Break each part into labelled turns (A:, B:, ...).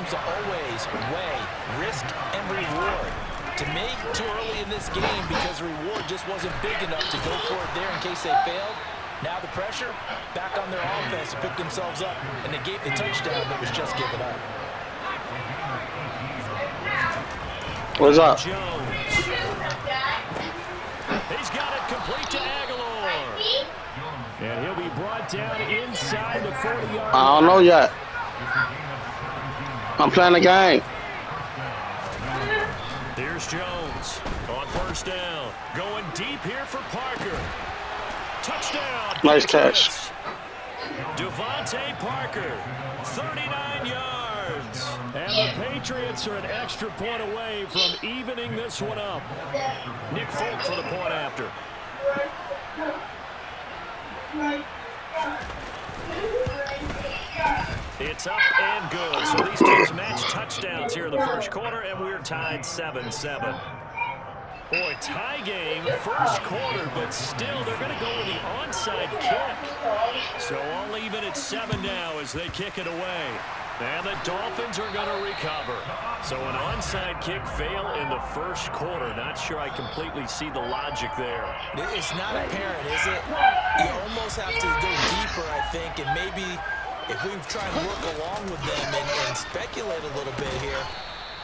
A: seems to always weigh risk and reward. To me, too early in this game because the reward just wasn't big enough to go for it there in case they failed. Now the pressure back on their offense to pick themselves up and negate the touchdown that was just given up.
B: What's up?
C: Jones. He's got it complete to Aguilar. And he'll be brought down inside the 40-yard line.
B: I don't know yet. I'm playing the game.
C: Here's Jones on first down. Going deep here for Parker. Touchdown.
B: Nice catch.
C: Devontae Parker, 39 yards. And the Patriots are an extra point away from evening this one up. Nick Folk for the point after. It's up and good. So these teams match touchdowns here in the first quarter, and we're tied 7-7. Boy, tie game, first quarter, but still they're going to go with the onside kick. So all even at 7 now as they kick it away. And the Dolphins are going to recover. So an onside kick fail in the first quarter. Not sure I completely see the logic there.
A: It's not apparent, is it? You almost have to go deeper, I think, and maybe if we try and work along with them and speculate a little bit here,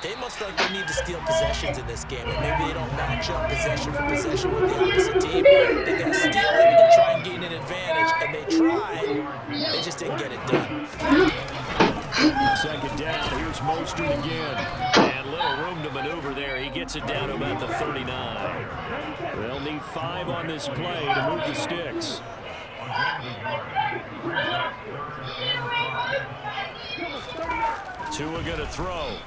A: they must feel like they need to steal possessions in this game, and maybe they don't match up possession for possession with the opposite team. They got to steal it and try and gain an advantage, and they tried. They just didn't get it done.
C: Second down, here's Mostert again. And little room to maneuver there. He gets it down to about the 39. They'll need 5 on this play to move the sticks. Tua going to throw.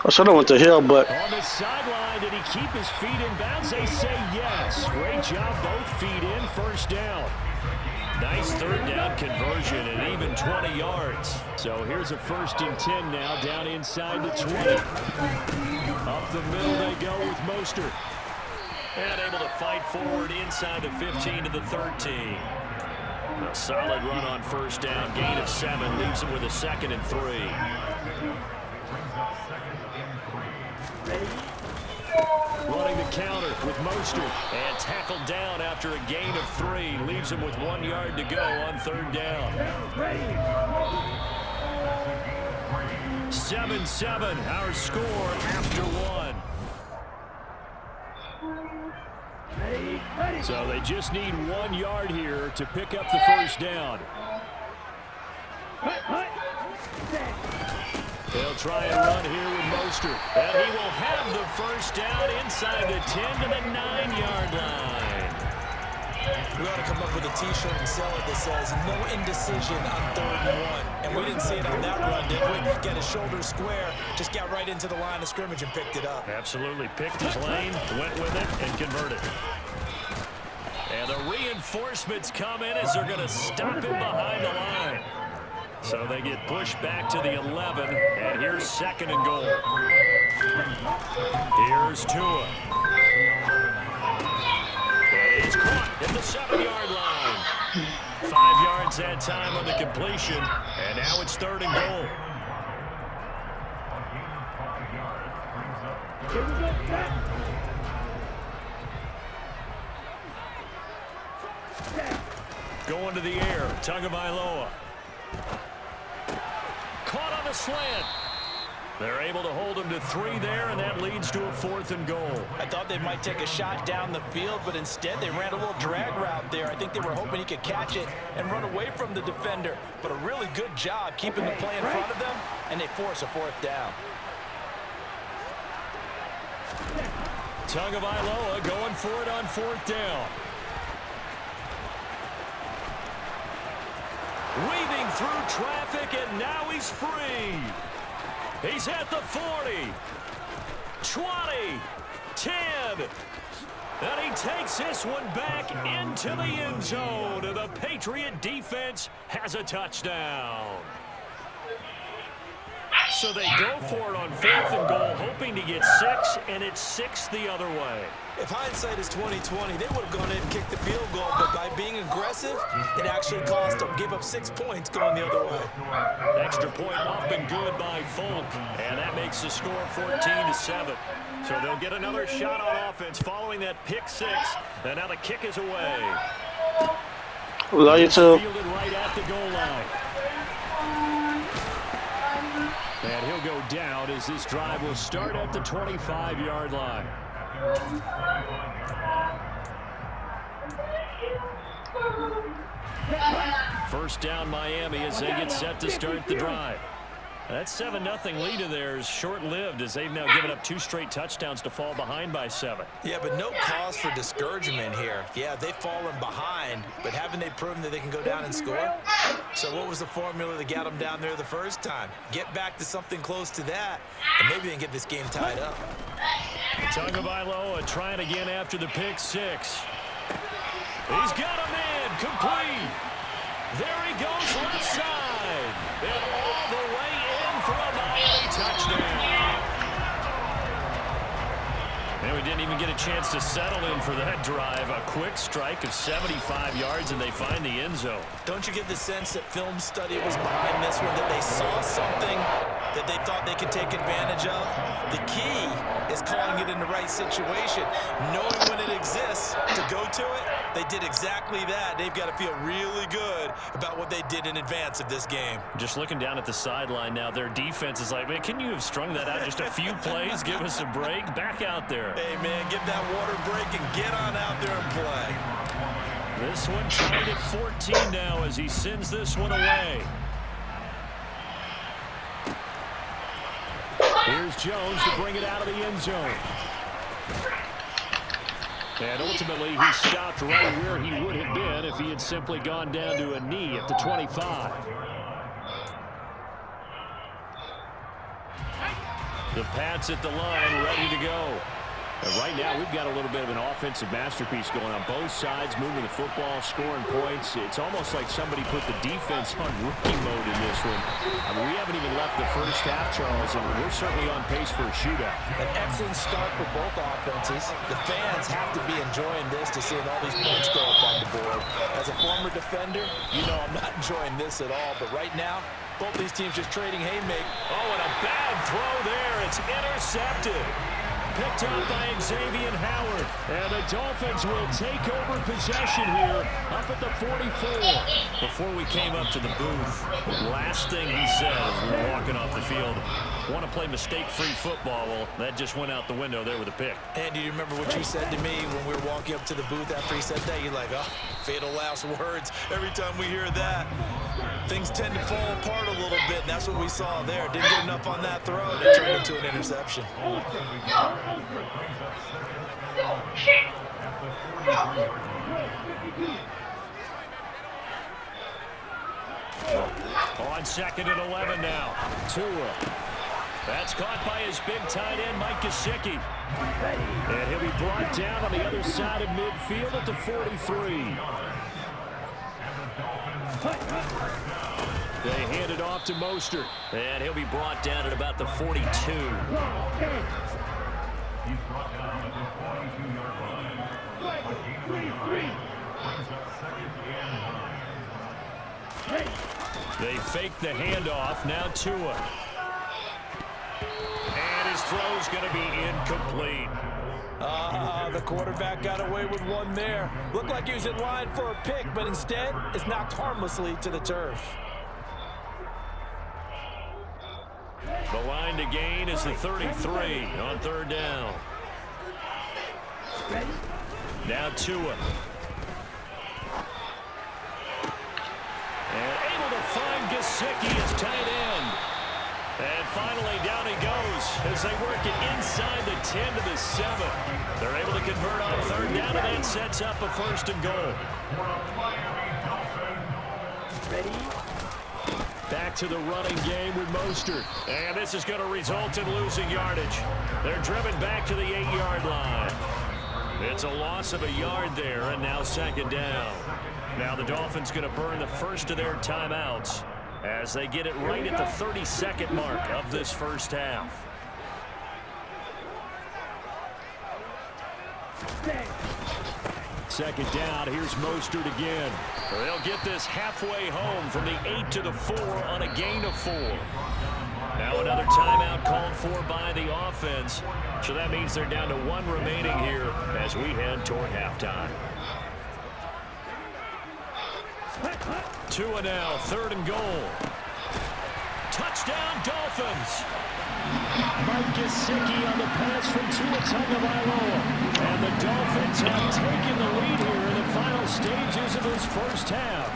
B: I should have went to Hill, but
C: On the sideline, did he keep his feet in bounds? They say yes. Great job, both feet in, first down. Nice third down conversion and even 20 yards. So here's a 1st and 10 now, down inside the 20. Up the middle they go with Mostert. And able to fight forward inside the 15 to the 13. A solid run on first down, gain of 7, leaves him with a 2nd and 3. Running the counter with Mostert and tackled down after a gain of 3, leaves him with 1 yard to go on third down. 7-7, our score after 1. So they just need 1 yard here to pick up the first down. They'll try and run here with Mostert. And he will have the first down inside the 10 to the 9-yard line.
A: We ought to come up with a T-shirt and sell it that says, no indecision on 3rd and 1. And we didn't see it on that run, did we? Got his shoulder square, just got right into the line of scrimmage and picked it up.
C: Absolutely. Picked his lane, went with it, and converted. And the reinforcements come in as they're going to stop him behind the line. So they get pushed back to the 11, and here's 2nd and goal. Here's Tua. And he's caught at the 7-yard line. 5 yards that time on the completion, and now it's 3rd and goal. Going to the air, Tagovailoa. Caught on the slant. They're able to hold him to 3 there, and that leads to a 4th and goal.
A: I thought they might take a shot down the field, but instead they ran a little drag route there. I think they were hoping he could catch it and run away from the defender. But a really good job keeping the play in front of them, and they force a 4th down.
C: Tagovailoa going for it on 4th down. Weaving through traffic, and now he's free. He's at the 40, 20, 10. And he takes this one back into the end zone. And the Patriot defense has a touchdown. So they go for it on 4th and goal, hoping to get 6, and it's 6 the other way.
A: If hindsight is 20/20, they would have gone in and kicked the field goal, but by being aggressive, it actually cost them. Give up 6 points going the other way.
C: Extra point up and good by Folk. And that makes the score 14-7. So they'll get another shot on offense following that pick six. And now the kick is away.
B: Love you too.
C: Fielded right at the goal line. And he'll go down as this drive will start at the 25-yard line. First down Miami as they get set to start the drive. That 7-0 lead of theirs short-lived as they've now given up 2 straight touchdowns to fall behind by 7.
A: Yeah, but no cause for discouragement here. Yeah, they've fallen behind, but haven't they proven that they can go down and score? So what was the formula that got them down there the first time? Get back to something close to that, and maybe they can get this game tied up.
C: Tagovailoa trying again after the pick six. He's got him in, complete. There he goes left side, and all the way in for a Miami touchdown. And we didn't even get a chance to settle in for that drive. A quick strike of 75 yards, and they find the end zone.
A: Don't you get the sense that film study was behind this one, that they saw something that they thought they could take advantage of? The key is calling it in the right situation, knowing when it exists to go to it. They did exactly that. They've got to feel really good about what they did in advance of this game.
C: Just looking down at the sideline now, their defense is like, man, can you have strung that out just a few plays? Give us a break. Back out there.
A: Hey, man, give that water break and get on out there and play.
C: This one tied at 14 now as he sends this one away. Here's Jones to bring it out of the end zone. And ultimately, he stopped right where he would have been if he had simply gone down to a knee at the 25. The Pats at the line, ready to go. And right now, we've got a little bit of an offensive masterpiece going on both sides, moving the football, scoring points. It's almost like somebody put the defense on rookie mode in this one. I mean, we haven't even left the first half, Charles, and we're certainly on pace for a shootout.
A: An excellent start for both offenses. The fans have to be enjoying this to seeing all these points go up on the board. As a former defender, you know I'm not enjoying this at all, but right now, both these teams just trading haymakers.
C: Oh, and a bad throw there. It's intercepted. Picked up by Xavier Howard. And the Dolphins will take over possession here up at the 44. Before we came up to the booth, last thing he said as we were walking off the field, want to play mistake-free football. Well, that just went out the window there with a pick.
A: And do you remember what you said to me when we were walking up to the booth after he said that? You're like, oh, fatal last words. Every time we hear that, things tend to fall apart a little bit, and that's what we saw there. Didn't get enough on that throw, and it turned into an interception.
C: On second and 11 now. Tua. That's caught by his big tight end, Mike Gesicki. And he'll be brought down on the other side of midfield at the 43. They hand it off to Mostert. And he'll be brought down at about the 42. They fake the handoff. Now Tua. And his throw's going to be incomplete.
A: The quarterback got away with one there. Looked like he was in line for a pick, but instead, it's knocked harmlessly to the turf.
C: The line to gain is the 33 on third down. Now Tua. And able to find Gesicki as tight end. And finally, down he goes as they work it inside the 10 to the 7. They're able to convert on third down, and that sets up a first and goal. Back to the running game with Mostert. And this is going to result in losing yardage. They're driven back to the 8-yard line. It's a loss of a yard there, and now second down. Now the Dolphins going to burn the first of their timeouts as they get it right at the 32nd mark of this first half. second down. Here's Mostert again. They'll get this halfway home from the 8 to the 4 on a gain of 4. Now another timeout called for by the offense. So that means they're down to 1 remaining here as we head toward halftime. Tua now, 3rd and goal. Touchdown, Dolphins. Mike Gesicki on the pass from Tua Tagovailoa. And the Dolphins have taken the lead here in the final stages of this first half.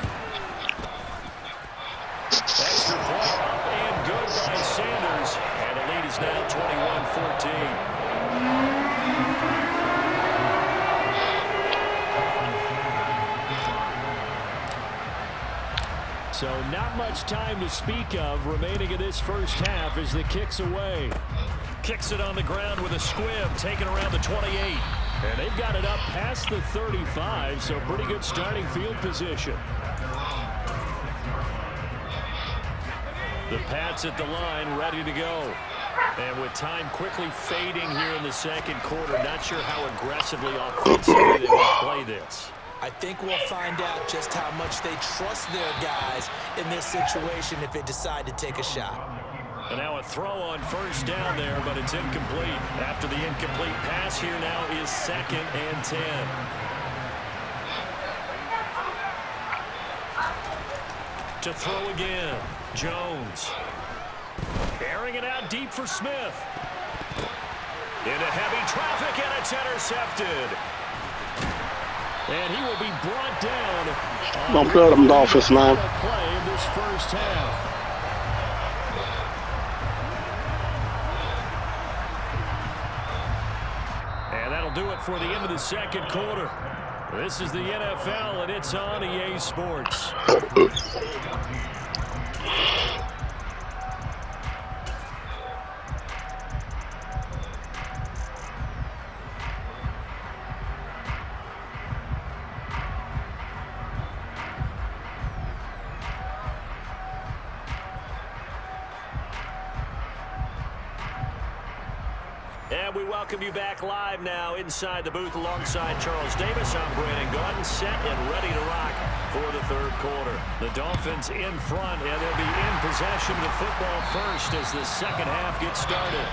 C: Extra point up and good by Sanders. And the lead is now 21-14. So not much time to speak of remaining in this first half as the kick's away. Kicks it on the ground with a squib, taken around the 28. And they've got it up past the 35, so pretty good starting field position. The Pats at the line, ready to go. And with time quickly fading here in the second quarter, not sure how aggressively offensively they will play this.
A: I think we'll find out just how much they trust their guys in this situation if they decide to take a shot.
C: And now a throw on first down there, but it's incomplete. After the incomplete pass, here now is 2nd and 10. To throw again, Jones. Airing it out deep for Smith. Into heavy traffic, and it's intercepted. And he will be brought down.
B: Don't play them Dolphins, man.
C: Play in this first half. And that'll do it for the end of the second quarter. This is the NFL, and it's on EA Sports. And we welcome you back live now inside the booth alongside Charles Davis. I'm Brandon Gaudin, set and ready to rock for the third quarter. The Dolphins in front, and they'll be in possession of the football first as the second half gets started.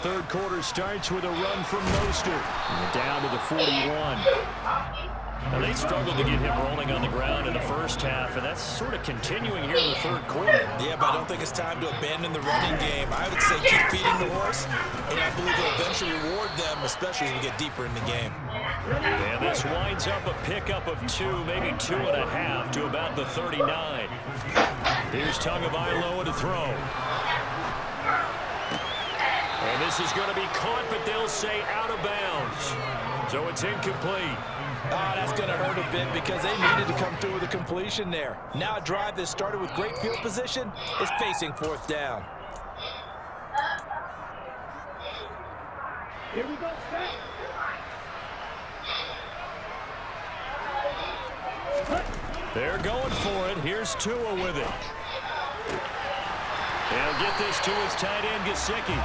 C: Third quarter starts with a run from Mostert. Down to the 41. And they struggled to get him rolling on the ground in the first half, and that's sort of continuing here in the third quarter.
A: Yeah, but I don't think it's time to abandon the running game. I would say keep feeding the horse, and I believe they'll eventually reward them, especially as we get deeper in the game.
C: And this winds up a pickup of 2, maybe 2.5 to about the 39. Here's Tagovailoa to throw. And this is going to be caught, but they'll say out of bounds. So it's incomplete.
A: Oh, that's going to hurt a bit because they needed to come through with a completion there. Now a drive that started with great field position is facing 4th down.
D: Here we go.
C: They're going for it. Here's Tua with it. They'll get this to his tight end, Gesicki.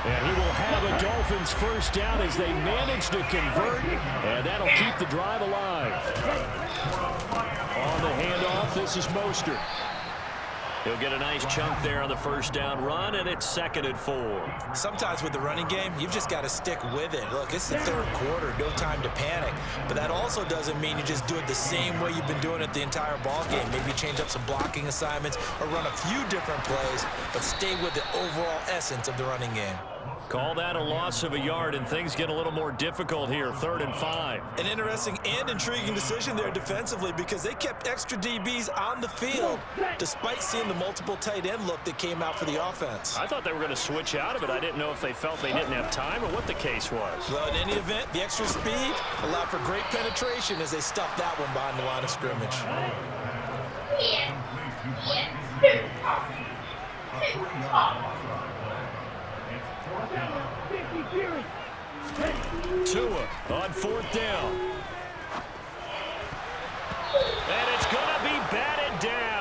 C: And he will have a Dolphins first down as they manage to convert, and that'll keep the drive alive. On the handoff, this is Mostert. He'll get a nice chunk there on the first down run, and it's 2nd and 4.
A: Sometimes with the running game, you've just got to stick with it. Look, it's the third quarter, no time to panic. But that also doesn't mean you just do it the same way you've been doing it the entire ball game. Maybe change up some blocking assignments or run a few different plays, but stay with the overall essence of the running game.
C: Call that a loss of a yard, and things get a little more difficult here, 3rd and 5.
A: An interesting and intriguing decision there defensively because they kept extra DBs on the field despite seeing the multiple tight end look that came out for the offense.
C: I thought they were going to switch out of it. I didn't know if they felt they didn't have time or what the case was.
A: Well, in any event, the extra speed allowed for great penetration as they stuffed that one behind the line of scrimmage.
C: Tua on 4th down. And it's going to be batted down.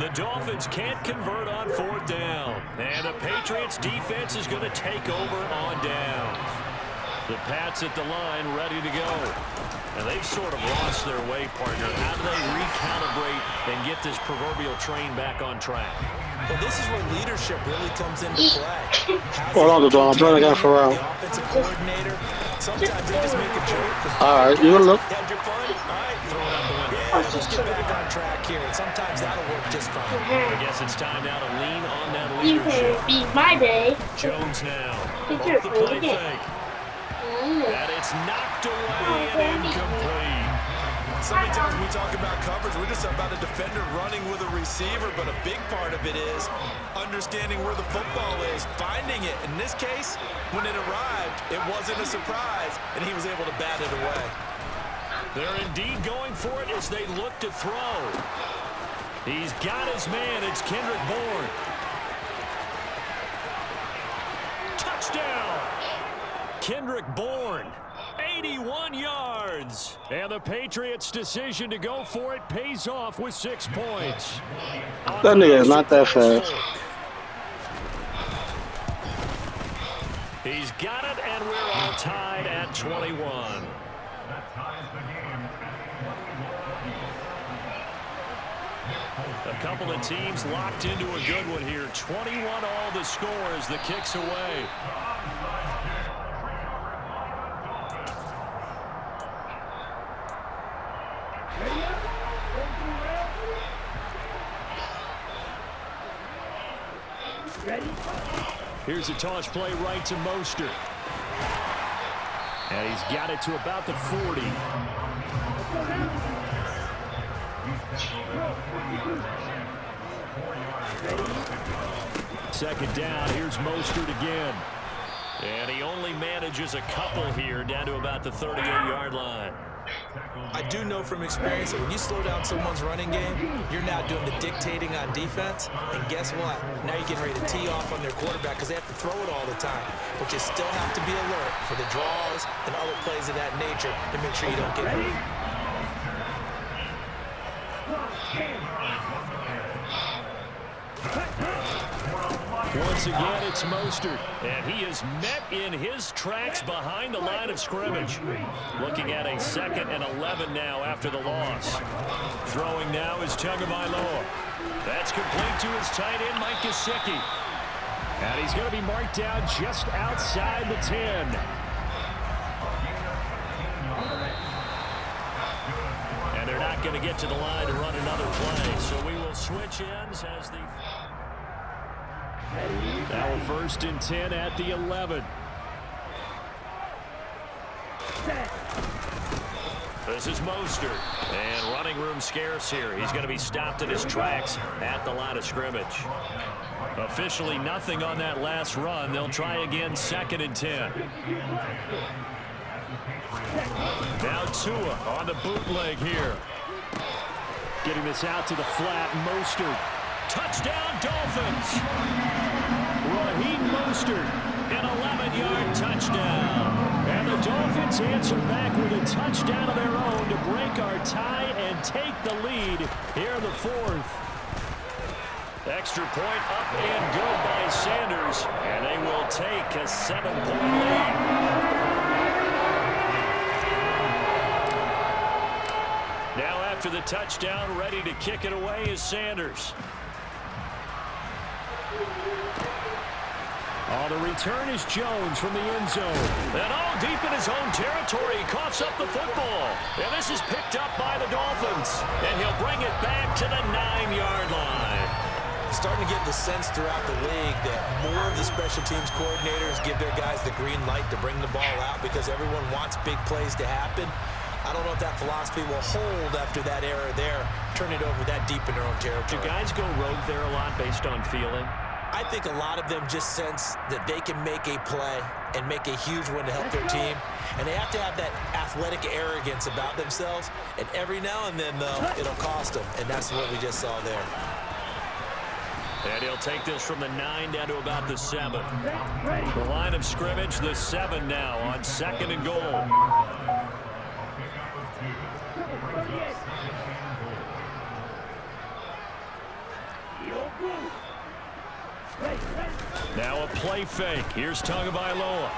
C: The Dolphins can't convert on 4th down. And the Patriots defense is going to take over on downs. The Pats at the line ready to go. And they've sort of lost their way, partner. How do they recalibrate and get this proverbial train back on track?
A: Well, this is where leadership really comes into play.
B: Hold on, I'm trying to get for
A: the offensive coordinator. Sometimes they just make a joke.
B: All right, you look.
A: Had your fun? All right, throw it out the window. Yeah, let's get back on track here. And sometimes that'll work just fine.
C: I guess it's time now to lean on that
D: You
C: leadership.
D: can beat my day.
C: Jones now.
D: It's
C: Off
D: your
C: the play
D: favorite.
C: fake. And it's knocked away and incomplete.
A: So many times we talk about coverage, we're just about a defender running with a receiver, but a big part of it is understanding where the football is, finding it. In this case, when it arrived, it wasn't a surprise, and he was able to bat it away.
C: They're indeed going for it as they look to throw. He's got his man. It's Kendrick Bourne. Touchdown! Kendrick Bourne, 81 yards. And the Patriots' decision to go for it pays off with 6 points.
B: That nigga is not that fast.
C: He's got it, and we're all tied at 21. A couple of teams locked into a good one here. 21 all the score as the kick's away. Here's a toss play right to Mostert. And he's got it to about the 40. Second down, here's Mostert again. And he only manages a couple here down to about the 38-yard line.
A: I do know from experience that when you slow down someone's running game, you're now doing the dictating on defense. And guess what? Now you're getting ready to tee off on their quarterback because they have to throw it all the time. But you still have to be alert for the draws and other plays of that nature to make sure you don't get hurt.
C: Once again, it's Mostert, and he is met in his tracks behind the line of scrimmage. Looking at a 2nd and 11 now after the loss. Throwing now is Tagovailoa. That's complete to his tight end, Mike Gesicki. And he's going to be marked down just outside the 10. And they're not going to get to the line to run another play, so we will switch ends as the... Now 1st and 10 at the 11. This is Mostert. And running room scarce here. He's going to be stopped in his tracks at the line of scrimmage. Officially nothing on that last run. They'll try again 2nd and 10. Now Tua on the bootleg here. Getting this out to the flat. Mostert. Touchdown, Dolphins! Raheem Mostert, an 11-yard touchdown. And the Dolphins answer back with a touchdown of their own to break our tie and take the lead here in the 4th. Extra point up and good by Sanders, and they will take a 7-point lead. Now after the touchdown, ready to kick it away is Sanders. Oh, the return is Jones from the end zone. And all deep in his own territory, he coughs up the football. And this is picked up by the Dolphins. And he'll bring it back to the 9-yard line.
A: Starting to get the sense throughout the league that more of the special teams coordinators give their guys the green light to bring the ball out because everyone wants big plays to happen. I don't know if that philosophy will hold after that error there, turn it over that deep in their own territory.
C: Do guys go rogue there a lot based on feeling?
A: I think a lot of them just sense that they can make a play and make a huge one to help their team. And they have to have that athletic arrogance about themselves. And every now and then, though, it'll cost them. And that's what we just saw there.
C: And he'll take this from the 9 down to about the 7. The line of scrimmage, the 7 now on 2nd and goal. Now a play fake. Here's Tagovailoa.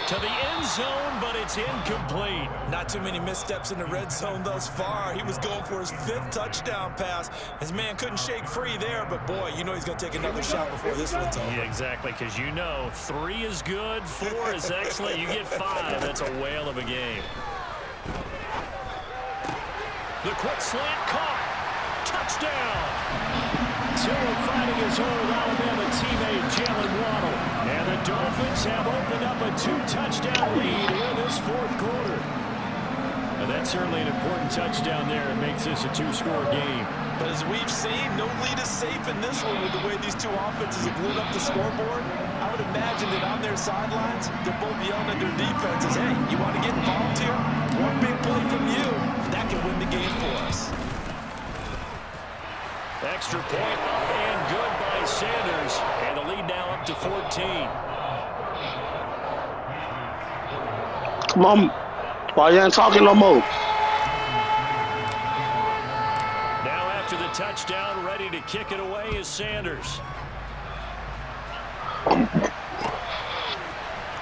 C: To the end zone, but it's incomplete.
A: Not too many missteps in the red zone thus far. He was going for his 5th touchdown pass. His man couldn't shake free there, but boy, you know he's going to take another shot before this one's over.
C: Yeah, exactly, because you know 3 is good, 4 is excellent. You get 5. That's a whale of a game. The quick slant caught. Touchdown. Tua finding his old Alabama teammate Jalen Waddle. And the Dolphins have opened up a 2-touchdown lead in this 4th quarter. Now that's certainly an important touchdown there. It makes this a 2-score game.
A: But as we've seen, no lead is safe in this one with the way these two offenses have lit up the scoreboard. I would imagine that on their sidelines, they're both yelling at their defenses, hey, you want to get involved here? One big play from you, that can win the game for us.
C: Extra point up and good by Sanders. And the lead now up to 14.
B: Come on. Why you ain't talking no more?
C: Now after the touchdown, ready to kick it away is Sanders.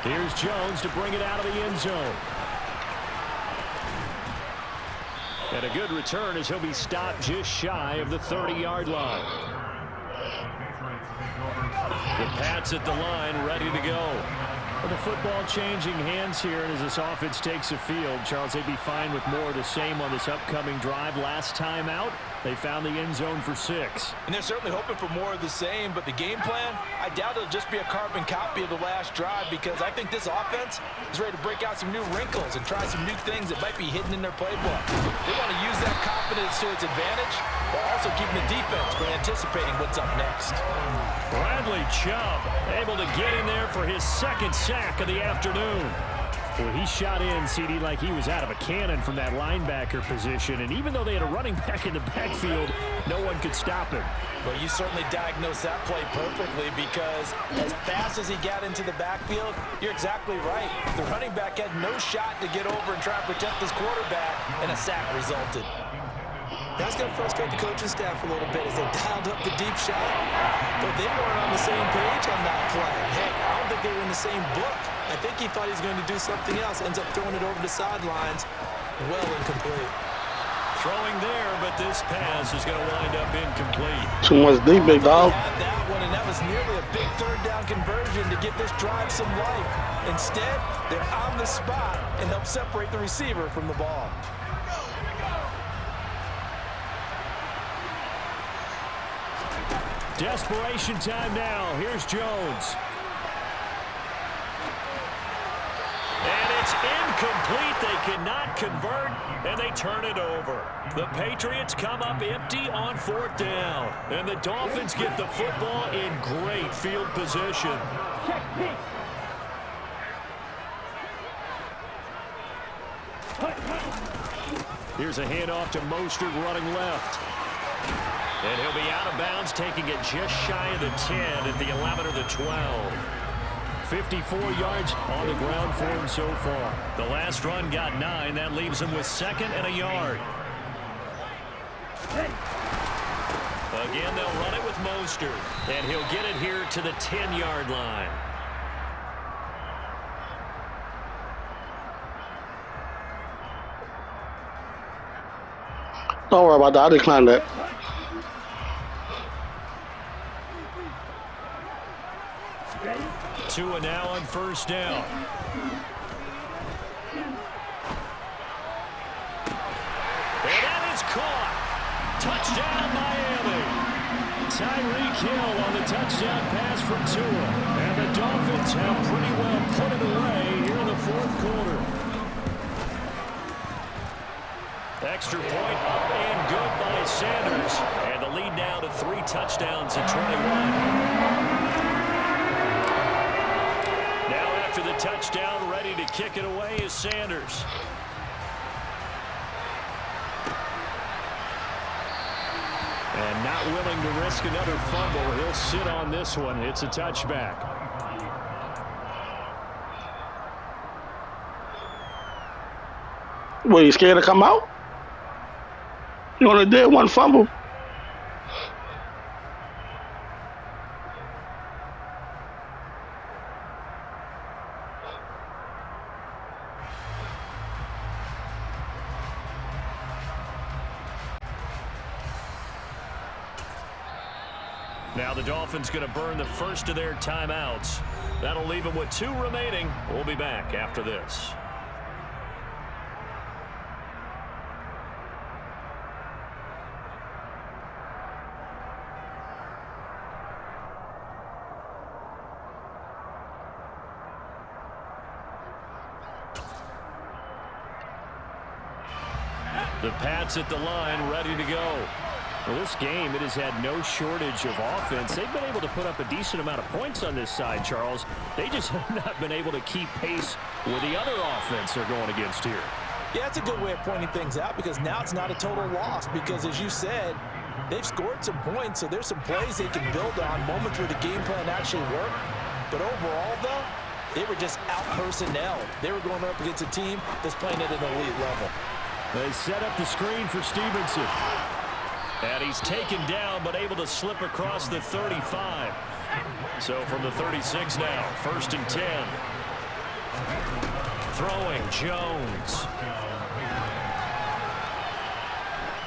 C: Here's Jones to bring it out of the end zone. And a good return as he'll be stopped just shy of the 30-yard line. The Pats at the line, ready to go. With the football changing hands here, and as this offense takes the field, Charles, they'd be fine with more of the same on this upcoming drive. Last time out, they found the end zone for 6.
A: And they're certainly hoping for more of the same, but the game plan, I doubt it'll just be a carbon copy of the last drive, because I think this offense is ready to break out some new wrinkles and try some new things that might be hidden in their playbook. They want to use that confidence to its advantage, while also keeping the defense from anticipating what's up next.
C: Bradley Chubb able to get in there for his 2nd sack of the afternoon. Well, he shot in, CD, like he was out of a cannon from that linebacker position. And even though they had a running back in the backfield, no one could stop him.
A: Well, you certainly diagnosed that play perfectly, because as fast as he got into the backfield, you're exactly right. The running back had no shot to get over and try to protect his quarterback, and a sack resulted. That's going to frustrate the coaching staff a little bit as they dialed up the deep shot. But they weren't on the same page on that play. Heck, I don't think they were in the same book. I think he thought he was going to do something else. Ends up throwing it over the sidelines. Well incomplete.
C: Throwing there, but this pass is going to wind up incomplete.
B: Too much deep, big dog.
A: Had that one, and that was nearly a big 3rd down conversion to get this drive some life. Instead, they're on the spot and help separate the receiver from the ball.
C: Desperation time now. Here's Jones. And it's incomplete. They cannot convert, and they turn it over. The Patriots come up empty on 4th down. And the Dolphins get the football in great field position. Here's a handoff to Mostert running left. And he'll be out of bounds, taking it just shy of the 10 at the 11 or the 12. 54 yards on the ground for him so far. The last run got 9. That leaves him with 2nd and a yard. Again, they'll run it with Mostert. And he'll get it here to the 10-yard line.
B: Don't worry about that. I declined that.
C: Tua now on 1st down. And that is caught. Touchdown, Miami. Tyreek Hill on the touchdown pass from Tua. And the Dolphins have pretty well put it away here in the 4th quarter. Extra point up and good by Sanders. And the lead now to 3 touchdowns at 21. After the touchdown, ready to kick it away is Sanders. And not willing to risk another fumble. He'll sit on this one. It's a touchback.
B: Were you scared to come out? You only did 1 fumble.
C: Now the Dolphins going to burn the first of their timeouts. That'll leave them with 2 remaining. We'll be back after this. The Pats at the line, ready to go. Well, this game, it has had no shortage of offense. They've been able to put up a decent amount of points on this side, Charles. They just have not been able to keep pace with the other offense they're going against here.
A: Yeah, that's a good way of pointing things out because now it's not a total loss because, as you said, they've scored some points, so there's some plays they can build on, moments where the game plan actually worked. But overall, though, they were just out-personnel. They were going up against a team that's playing at an elite level.
C: They set up the screen for Stevenson. And he's taken down, but able to slip across the 35. So from the 36 now, 1st and 10. Throwing Jones.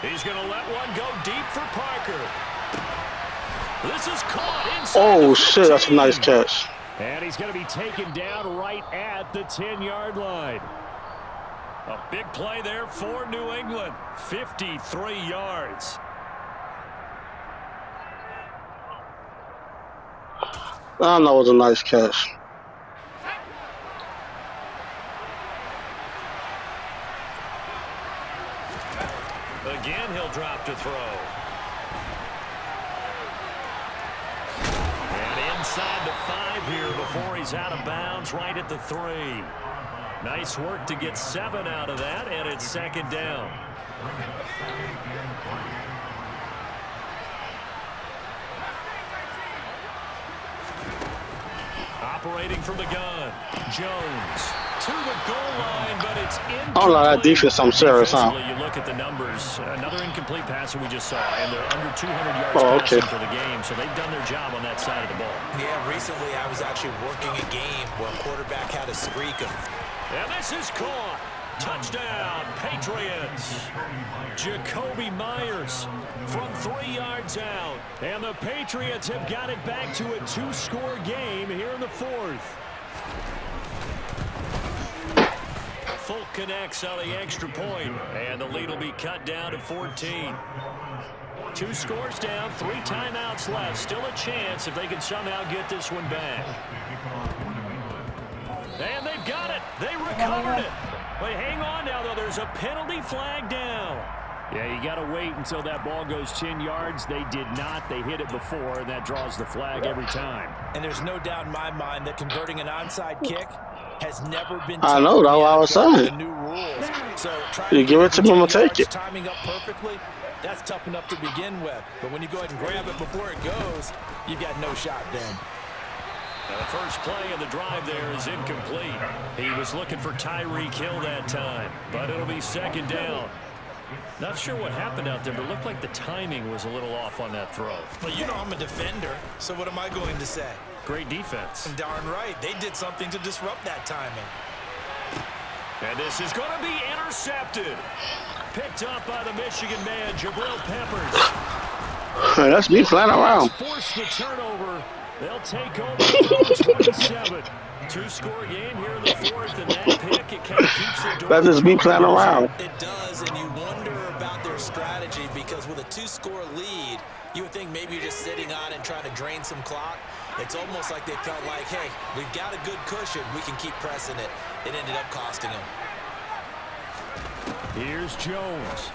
C: He's going to let one go deep for Parker. This is caught inside.
B: Oh, shit, that's a nice catch.
C: And he's going to be taken down right at the 10-yard line. A big play there for New England. 53 yards.
B: I know it was a nice catch.
C: Again, he'll drop to throw. And inside the 5 here before he's out of bounds, right at the 3. Nice work to get 7 out of that, and it's 2nd down. Operating from the gun, Jones to the goal line, but it's incomplete.
B: Oh, no, that defense, I'm serious, huh?
C: You look at the numbers, another incomplete pass that we just saw, and they're under 200 yards
B: okay.
C: passing for the game, so they've done their job on that side of the ball.
A: Yeah, recently I was actually working a game where a quarterback had a streak of...
C: And this is caught. Touchdown, Patriots. Jacoby Myers from 3 yards out. And the Patriots have got it back to a 2-score game here in the 4th. Folk connects on the extra point, and the lead will be cut down to 14. 2 scores down, 3 timeouts left. Still a chance if they can somehow get this one back. And they've got it. They recovered it. But hang on now, though. There's a penalty flag down. Yeah, you got to wait until that ball goes 10 yards. They did not. They hit it before, and that draws the flag every time.
A: And there's no doubt in my mind that converting an onside kick has never been...
B: I know, that's what I was saying.
A: New rules. So
B: you give it to them, I'm going to take it.
A: Timing up perfectly, that's tough enough to begin with. But when you go ahead and grab it before it goes, you've got no shot then.
C: Now the first play of the drive there is incomplete. He was looking for Tyreek Hill that time, but it'll be 2nd down. Not sure what happened out there, but it looked like the timing was a little off on that throw.
A: Well, you know I'm a defender, so what am I going to say?
C: Great defense.
A: And darn right, they did something to disrupt that timing.
C: And this is going to be intercepted. Picked up by the Michigan man, Jabril Peppers.
B: Hey, that's me flying around.
C: Force the turnover. They'll take over 27. 2-score game here in the 4th, and that pick, it kind of keeps the door.
B: That is me playing around.
A: It does, and you wonder about their strategy because with a 2-score lead, you would think maybe you're just sitting on and trying to drain some clock. It's almost like they felt like, hey, we've got a good cushion. We can keep pressing it. It ended up costing them.
C: Here's Jones.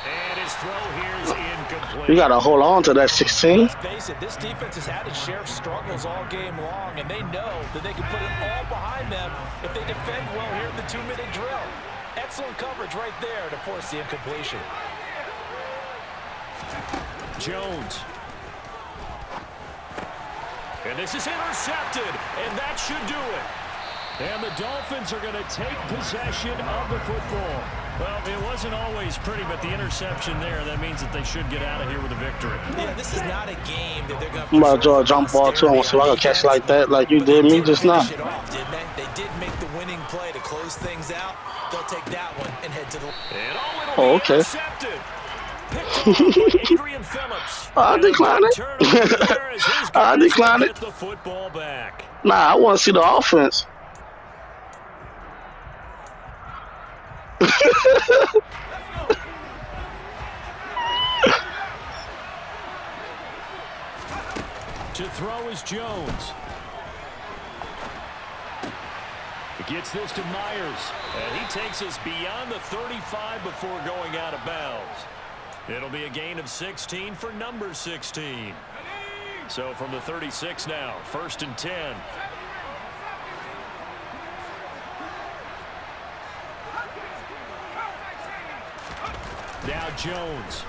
C: And his throw here is incomplete.
B: You got to hold on to that 16.
A: Let's face it, this defense has had its share of struggles all game long, and they know that they can put it all behind them if they defend well here in the 2-minute drill. Excellent coverage right there to force the incompletion.
C: Jones. And this is intercepted, and that should do it. And the Dolphins are going to take possession of the football. Well, it wasn't always pretty, but the interception there, that means that they should get out of here with a victory.
A: Yeah, this is not a game that they're going to...
B: I'm about to draw a jump ball, too. I want to see if I can catch like that, like you did me just now.
A: They did make the winning play to close things out. They'll take that one and head to the...
C: And it'll be intercepted. Picked off by Adrian Phillips.
B: I decline it. I decline it.
C: The football back.
B: Nah, I want to see the offense.
C: To throw is Jones. He gets this to Myers, and he takes us beyond the 35 before going out of bounds. It'll be a gain of 16 for number 16. So from the 36 now, 1st and 10. Now Jones.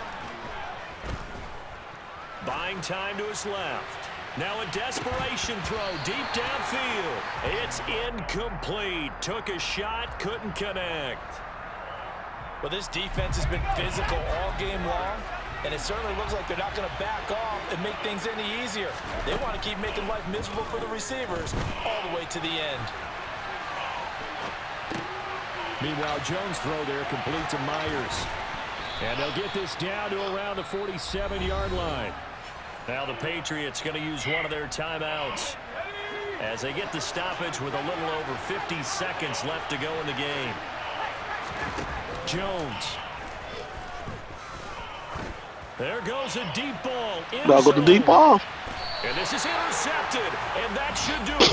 C: Buying time to his left. Now a desperation throw deep downfield. It's incomplete. Took a shot, couldn't connect.
A: Well, this defense has been physical all game long, and it certainly looks like they're not going to back off and make things any easier. They want to keep making life miserable for the receivers all the way to the end.
C: Meanwhile, Jones' throw there complete to Myers. And they'll get this down to around the 47-yard line. Now the Patriots going to use one of their timeouts as they get the stoppage with a little over 50 seconds left to go in the game. Jones. There goes a deep ball.
B: I'll go to deep ball.
C: And this is intercepted, and that should do it.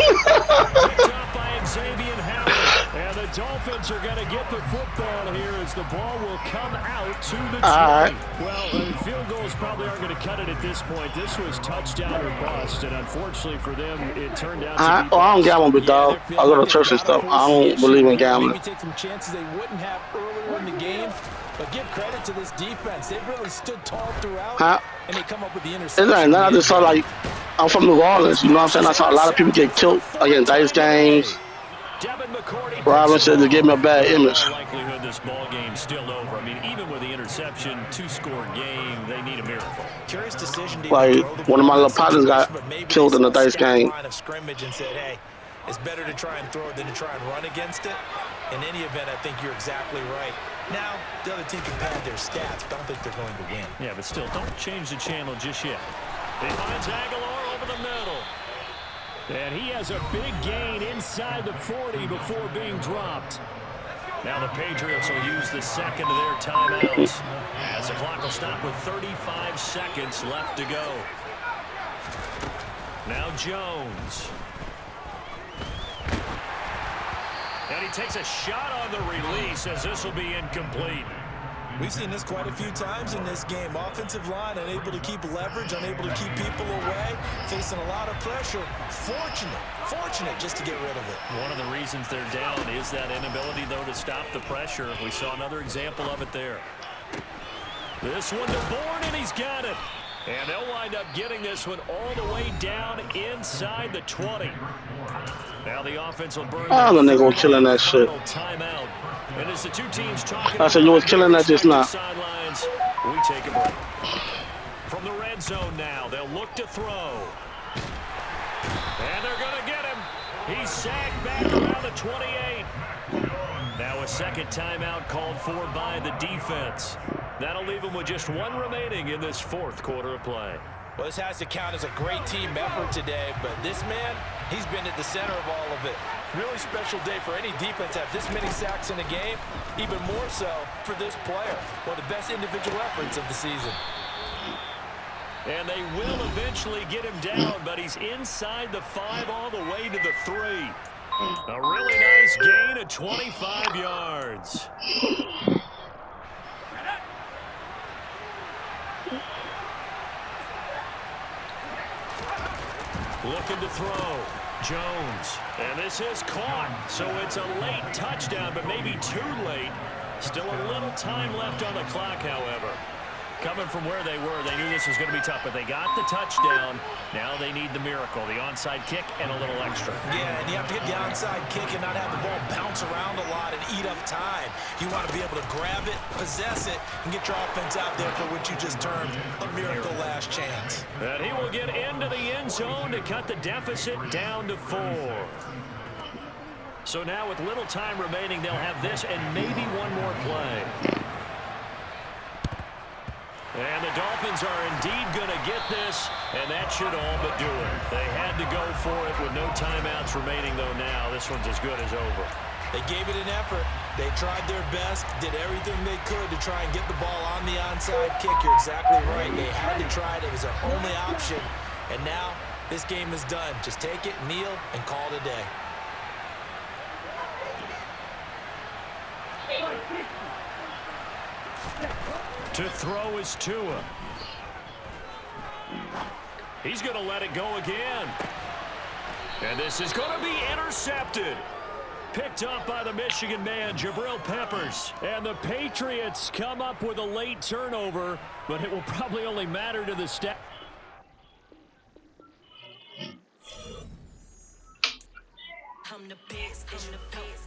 C: Picked up by Xavier Howard. And the Dolphins are going to get the football here as the ball will come out to the 20. Well, field goals probably aren't going to cut it at this point. This was touchdown or bust, and unfortunately for them, it turned out to be
B: I don't gamble, big dog. I go to church and stuff. I don't believe in gambling.
A: Maybe take some chances they wouldn't have earlier in the game. But give credit to this defense. They've really stood tall throughout, and they come up with the interception.
B: It's I just saw, like, I'm from New Orleans, you know what I'm saying? I saw a lot of people get killed against dice games. Robinson to give me a bad image.
C: Likelihood this ball game's still over. I mean, even with the interception, 2-score game, they need a miracle.
A: Curious decision.
B: Like, one of my little partners got killed in the dice game.
A: Line of scrimmage and said, hey, it's better to try and throw it than to try and run against it. In any event, I think you're exactly right. Now, the other team can pad their stats, but I don't think they're going to win.
C: Yeah, but still, don't change the channel just yet. He finds Aguilar over the middle. And he has a big gain inside the 40 before being dropped. Now the Patriots will use the second of their timeouts as the clock will stop with 35 seconds left to go. Now Jones. And he takes a shot on the release as this will be incomplete.
A: We've seen this quite a few times in this game. Offensive line unable to keep leverage, unable to keep people away, facing a lot of pressure. Fortunate just to get rid of it.
C: One of the reasons they're down is that inability, though, to stop the pressure. We saw another example of it there. This one to Bourne, and he's got it. And they'll wind up getting this one all the way down inside the 20. Now the offense will burn.
B: Oh, the nigga was killing that shit.
C: Timeout. And as the two teams talking,
B: I said you was killing that just now.
C: Sidelines, we take a break. From the red zone now, they'll look to throw. And they're going to get him. He's sacked back around the 28. Now a second timeout called for by the defense. That'll leave him with just one remaining in this fourth quarter of play.
A: Well, this has to count as a great team effort today, but this man, he's been at the center of all of it. Really special day for any defense to have this many sacks in a game, even more so for this player. One of the best individual efforts of the season.
C: And they will eventually get him down, but he's inside the 5 all the way to the 3. A really nice gain of 25 yards. Looking to throw. Jones. And this is caught. So it's a late touchdown, but maybe too late. Still a little time left on the clock, however. Coming from where they were, they knew this was going to be tough, but they got the touchdown. Now they need the miracle, the onside kick and a little extra.
A: Yeah, and you have to get the onside kick and not have the ball bounce around a lot and eat up time. You want to be able to grab it, possess it, and get your offense out there for what you just termed a miracle last chance.
C: And he will get into the end zone to cut the deficit down to 4. So now with little time remaining, they'll have this and maybe one more play. And the Dolphins are indeed going to get this, and that should all but do it. They had to go for it with no timeouts remaining, though now this one's as good as over.
A: They gave it an effort. They tried their best, did everything they could to try and get the ball on the onside kick. You're exactly right. They had to try it. It was their only option. And now this game is done. Just take it, kneel, and call it a day.
C: To throw is Tua. He's going to let it go again. And this is going to be intercepted. Picked up by the Michigan man, Jabril Peppers. And the Patriots come up with a late turnover, but it will probably only matter to the stat.
D: I'm the best, I'm the best.